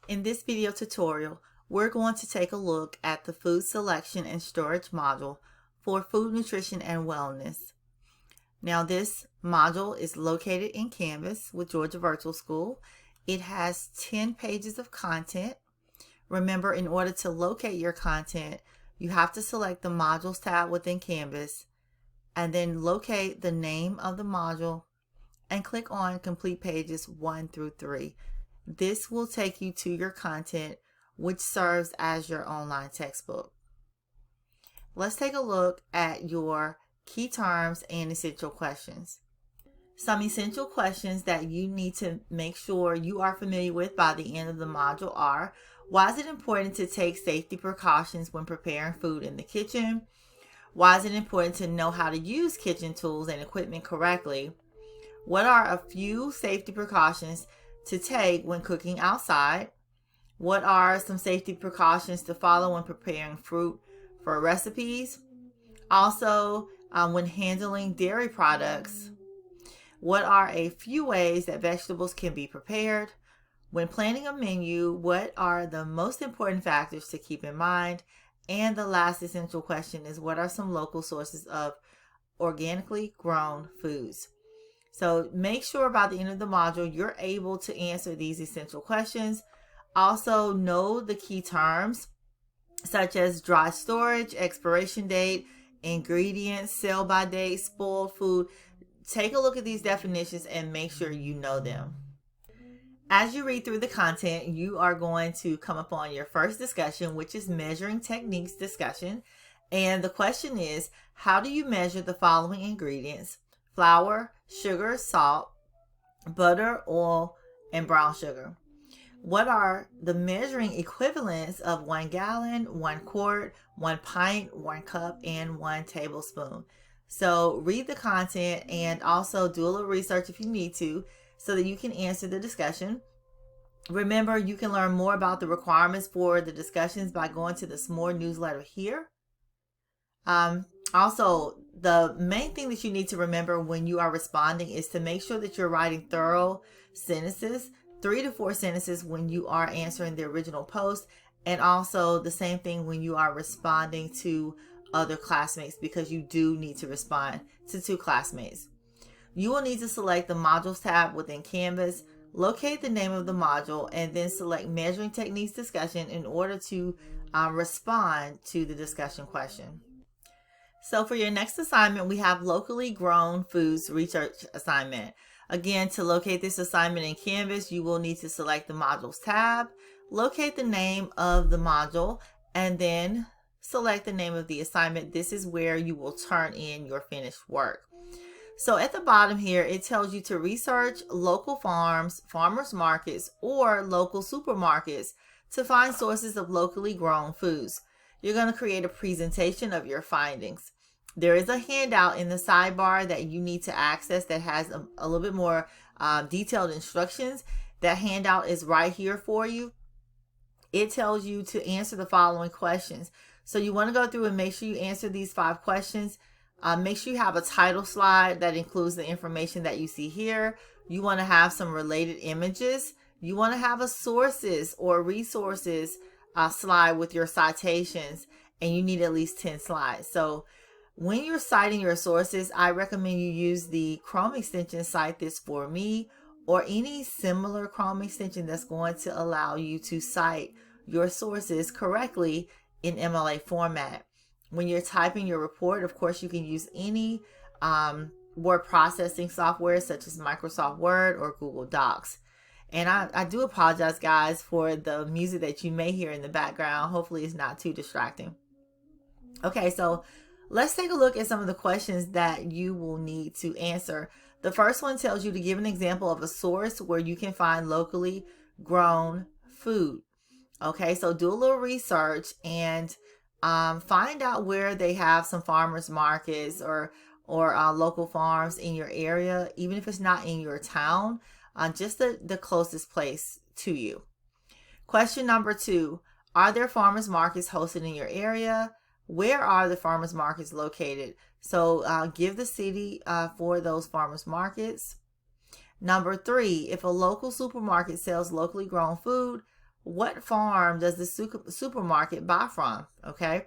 In this video tutorial, we're going to take a look at the food selection and storage module for food nutrition and wellness. Now this module is located in Canvas with Georgia Virtual School. It has 10 pages of content. Remember, in order to locate your content, you have to select the Modules tab within Canvas and then locate the name of the module and click on Complete Pages 1 through 3. This will take you to your content, which serves as your online textbook. Let's take a look at your key terms and essential questions. Some essential questions that you need to make sure you are familiar with by the end of the module are: why is it important to take safety precautions when preparing food in the kitchen? Why is it important to know how to use kitchen tools and equipment correctly? What are a few safety precautions to take when cooking outside? What are some safety precautions to follow when preparing fruit for recipes? Also, when handling dairy products, what are a few ways that vegetables can be prepared? When planning a menu, what are the most important factors to keep in mind? And the last essential question is, what are some local sources of organically grown foods? So make sure by the end of the module, you're able to answer these essential questions. Also know the key terms such as dry storage, expiration date, ingredients, sell by date, spoiled food. Take a look at these definitions and make sure you know them. As you read through the content, you are going to come upon your first discussion, which is measuring techniques discussion. And the question is, how do you measure the following ingredients: flour, sugar, salt, butter, oil, and brown sugar? What are the measuring equivalents of 1 gallon, 1 quart, 1 pint, 1 cup, and 1 tablespoon? So read the content and also do a little research if you need to, so that you can answer the discussion. Remember, you can learn more about the requirements for the discussions by going to the S'more newsletter here. Also, the main thing that you need to remember when you are responding is to make sure that you're writing thorough sentences, 3 to 4 sentences when you are answering the original post, and also the same thing when you are responding to other classmates, because you do need to respond to 2 classmates. You will need to select the Modules tab within Canvas, locate the name of the module, and then select Measuring Techniques Discussion in order to respond to the discussion question. So for your next assignment, we have Locally Grown Foods Research Assignment. Again, to locate this assignment in Canvas, you will need to select the Modules tab, locate the name of the module, and then select the name of the assignment. This is where you will turn in your finished work. So at the bottom here, it tells you to research local farms, farmers markets, or local supermarkets to find sources of locally grown foods. You're going to create a presentation of your findings. There is a handout in the sidebar that you need to access that has a little bit more detailed instructions. That handout is right here for you. It tells you to answer the following questions. So you want to go through and make sure you answer these 5 questions. Make sure you have a title slide that includes the information that you see here. You want to have some related images. You want to have a sources or resources slide with your citations, and you need at least 10 slides. So when you're citing your sources, I recommend you use the Chrome extension Cite This For Me, or any similar Chrome extension that's going to allow you to cite your sources correctly in MLA format. When you're typing your report, of course, you can use any word processing software such as Microsoft Word or Google Docs. And I do apologize, guys, for the music that you may hear in the background. Hopefully it's not too distracting. Okay, so let's take a look at some of the questions that you will need to answer. The first one tells you to give an example of a source where you can find locally grown food. Okay, so do a little research and find out where they have some farmers markets or local farms in your area, even if it's not in your town, just the closest place to you. Question number 2, are there farmers markets hosted in your area? Where are the farmers markets located? So give the city for those farmers markets. Number 3, if a local supermarket sells locally grown food, what farm does the supermarket buy from? Okay.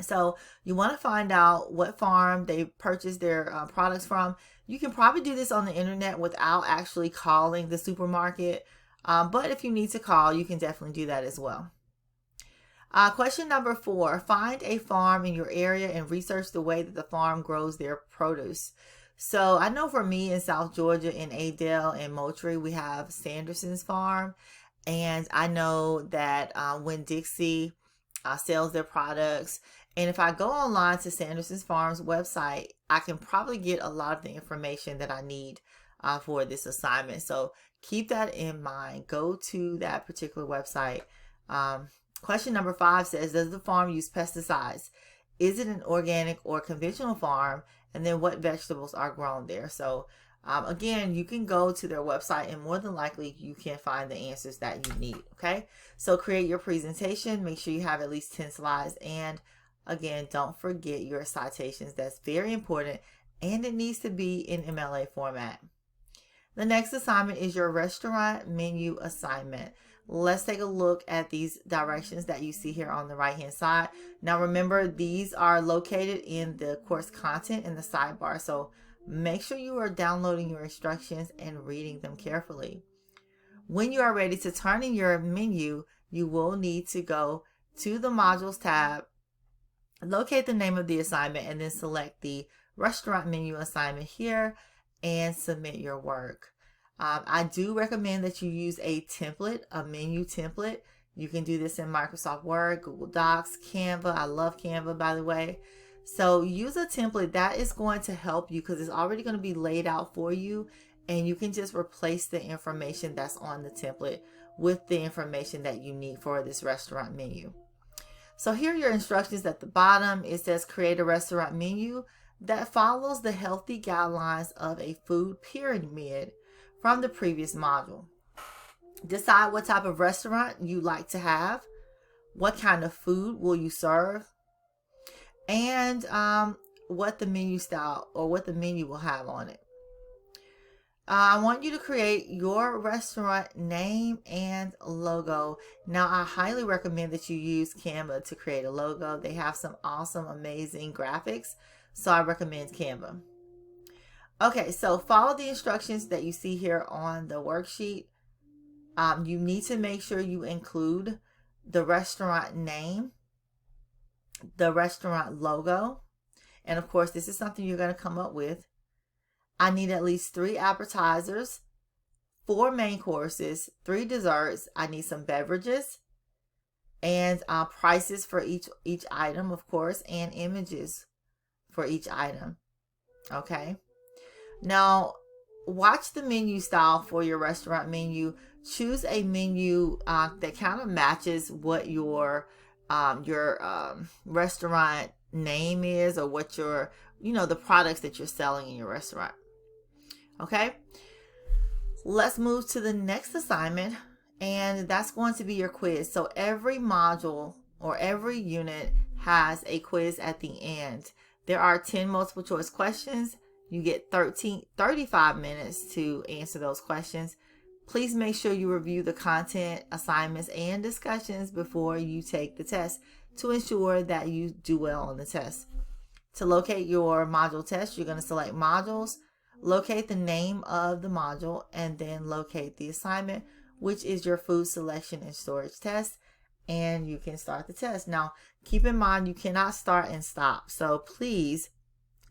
So you want to find out what farm they purchase their products from. You can probably do this on the internet without actually calling the supermarket. But if you need to call, you can definitely do that as well. Question number 4, find a farm in your area and research the way that the farm grows their produce. So I know for me in South Georgia, in Adel and Moultrie, we have Sanderson's Farm. And I know that when Dixie sells their products, and if I go online to Sanderson's Farm's website, I can probably get a lot of the information that I need for this assignment. So keep that in mind. Go to that particular website. Question number 5 says, does the farm use pesticides? Is it an organic or conventional farm? And then what vegetables are grown there? So again, you can go to their website and more than likely you can find the answers that you need. Okay, so create your presentation. Make sure you have at least 10 slides. And again, don't forget your citations. That's very important. And it needs to be in MLA format. The next assignment is your restaurant menu assignment. Let's take a look at these directions that you see here on the right hand side. Now remember, these are located in the course content in the sidebar. So make sure you are downloading your instructions and reading them carefully. When you are ready to turn in your menu, you will need to go to the modules tab, locate the name of the assignment, and then select the restaurant menu assignment here and submit your work. I do recommend that you use a template, a menu template. You can do this in Microsoft Word, Google Docs, Canva. I love Canva, by the way. So use a template that is going to help you because it's already going to be laid out for you, and you can just replace the information that's on the template with the information that you need for this restaurant menu. So here are your instructions at the bottom. It says create a restaurant menu that follows the healthy guidelines of a food pyramid from the previous module. Decide what type of restaurant you like to have, what kind of food will you serve, and what the menu style or what the menu will have on it. I want you to create your restaurant name and logo. Now, I highly recommend that you use Canva to create a logo. They have some awesome, amazing graphics, so I recommend Canva. Okay, so follow the instructions that you see here on the worksheet. You need to make sure you include the restaurant name, the restaurant logo, and of course, this is something you're going to come up with. I need at least 3 appetizers, 4 main courses, 3 desserts. I need some beverages, and prices for each item, of course, and images for each item. Okay. Now, watch the menu style for your restaurant menu. Choose a menu that kind of matches what your restaurant name is, or what your, the products that you're selling in your restaurant. Okay, let's move to the next assignment, and that's going to be your quiz. So every module or every unit has a quiz at the end. There are 10 multiple choice questions. You get 35 minutes to answer those questions. Please make sure you review the content, assignments, and discussions before you take the test to ensure that you do well on the test. To locate your module test, you're going to select modules, locate the name of the module, and then locate the assignment, which is your food selection and storage test, and you can start the test. Now, keep in mind, you cannot start and stop. So please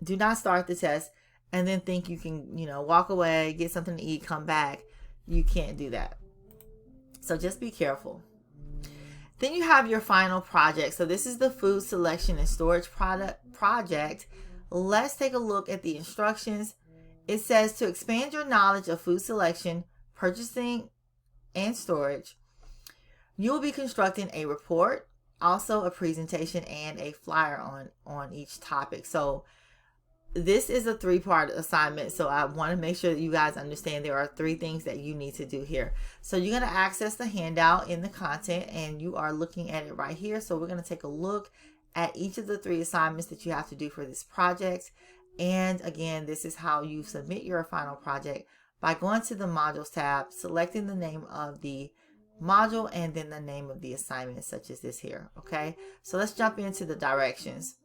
do not start the test and then think you can, walk away, get something to eat, come back. You can't do that. So just be careful. Then you have your final project. So this is the food selection and storage project. Let's take a look at the instructions. It says to expand your knowledge of food selection, purchasing, and storage, you will be constructing a report, also a presentation, and a flyer on each topic. So this is a 3-part assignment, so I want to make sure that you guys understand there are 3 things that you need to do here. So you're going to access the handout in the content, and you are looking at it right here. So we're going to take a look at each of the 3 assignments that you have to do for this project. And again, this is how you submit your final project by going to the modules tab, selecting the name of the module and then the name of the assignment, such as this here. Okay, so let's jump into the directions.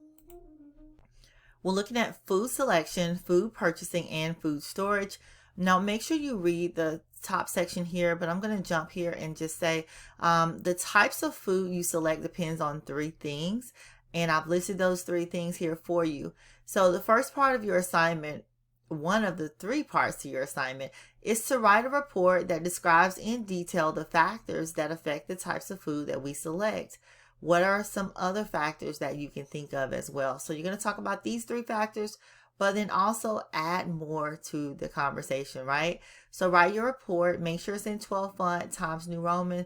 We're looking at food selection, food purchasing, and food storage. Now make sure you read the top section here, but I'm going to jump here and just say the types of food you select depends on 3 things, and I've listed those 3 things here for you. So the first part of your assignment, one of the 3 parts to your assignment, is to write a report that describes in detail the factors that affect the types of food that we select. What are some other factors that you can think of as well? So you're going to talk about these 3 factors, but then also add more to the conversation, right? So write your report, make sure it's in 12 font, Times New Roman,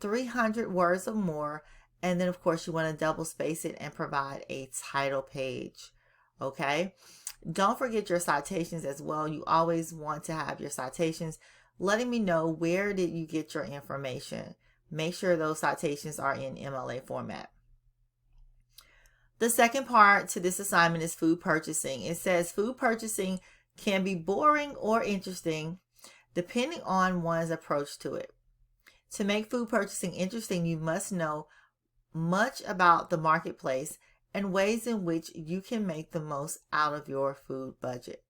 300 words or more. And then of course you want to double space it and provide a title page. Okay. Don't forget your citations as well. You always want to have your citations letting me know where did you get your information. Make sure those citations are in MLA format. The second part to this assignment is food purchasing. It says food purchasing can be boring or interesting depending on one's approach to it. To make food purchasing interesting, you must know much about the marketplace and ways in which you can make the most out of your food budget.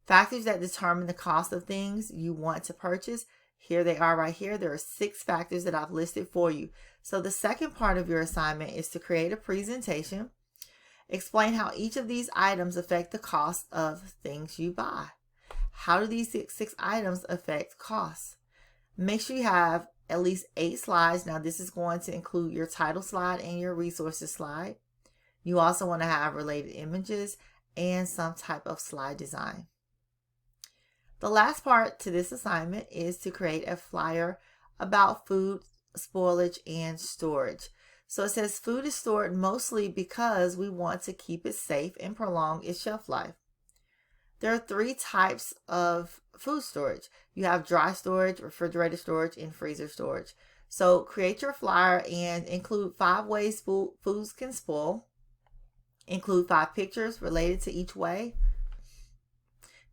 Factors that determine the cost of things you want to purchase. Here they are right here. There are 6 factors that I've listed for you. So the second part of your assignment is to create a presentation. Explain how each of these items affect the cost of things you buy. How do these 6 items affect costs? Make sure you have at least 8 slides. Now this is going to include your title slide and your resources slide. You also want to have related images and some type of slide design. The last part to this assignment is to create a flyer about food spoilage and storage. So it says food is stored mostly because we want to keep it safe and prolong its shelf life. There are 3 types of food storage. You have dry storage, refrigerator storage, and freezer storage. So create your flyer and include 5 ways foods can spoil. Include 5 pictures related to each way.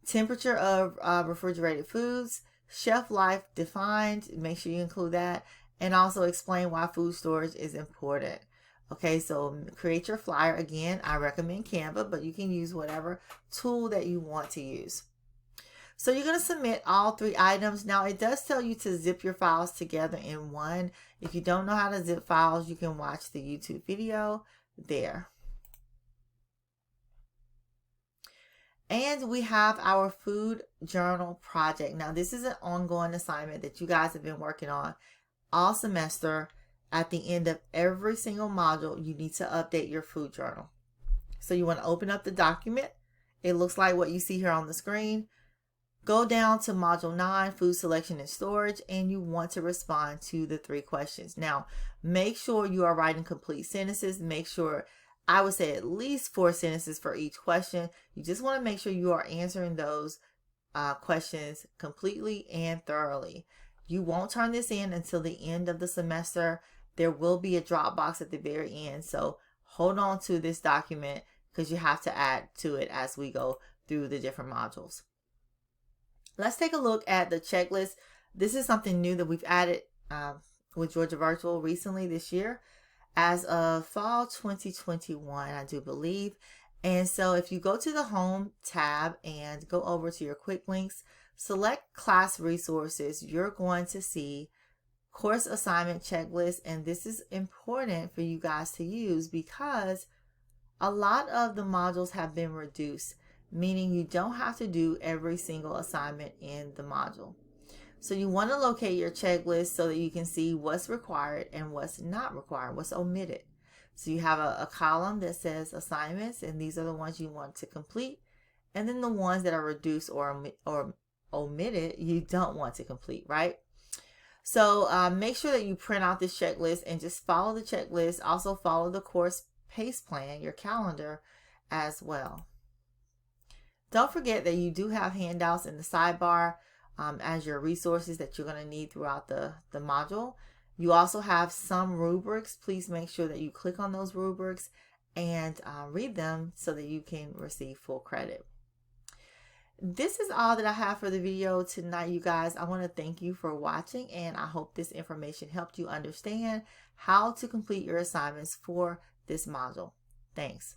Temperature of refrigerated foods, shelf life defined, make sure you include that, and also explain why food storage is important. Okay, so create your flyer. Again, I recommend Canva, but you can use whatever tool that you want to use. So you're going to submit all 3 items. Now it does tell you to zip your files together in one. If you don't know how to zip files, you can watch the YouTube video there. And we have our food journal project. Now this is an ongoing assignment that you guys have been working on all semester. At the end of every single module, you need to update your food journal. So you want to open up the document. It looks like what you see here on the screen. Go down to module 9, food selection and storage, and you want to respond to the 3 questions. Now, make sure you are writing complete sentences. Make sure, I would say at least 4 sentences for each question. You just want to make sure you are answering those questions completely and thoroughly. You won't turn this in until the end of the semester. There will be a drop box at the very end. So hold on to this document because you have to add to it as we go through the different modules. Let's take a look at the checklist. This is something new that we've added with Georgia Virtual recently this year as of fall 2021, I do believe. And so if you go to the home tab and go over to your quick links, select class resources, you're going to see course assignment checklist. And this is important for you guys to use because a lot of the modules have been reduced, meaning you don't have to do every single assignment in the module. So you want to locate your checklist so that you can see what's required and what's not required, what's omitted. So you have a column that says assignments, and these are the ones you want to complete. And then the ones that are reduced or omitted, you don't want to complete, right? So make sure that you print out this checklist and just follow the checklist. Also follow the course pace plan, your calendar as well. Don't forget that you do have handouts in the sidebar as your resources that you're going to need throughout the module. You also have some rubrics. Please make sure that you click on those rubrics and read them so that you can receive full credit. this is all that I have for the video tonight, you guys. I want to thank you for watching, and I hope this information helped you understand how to complete your assignments for this module. Thanks.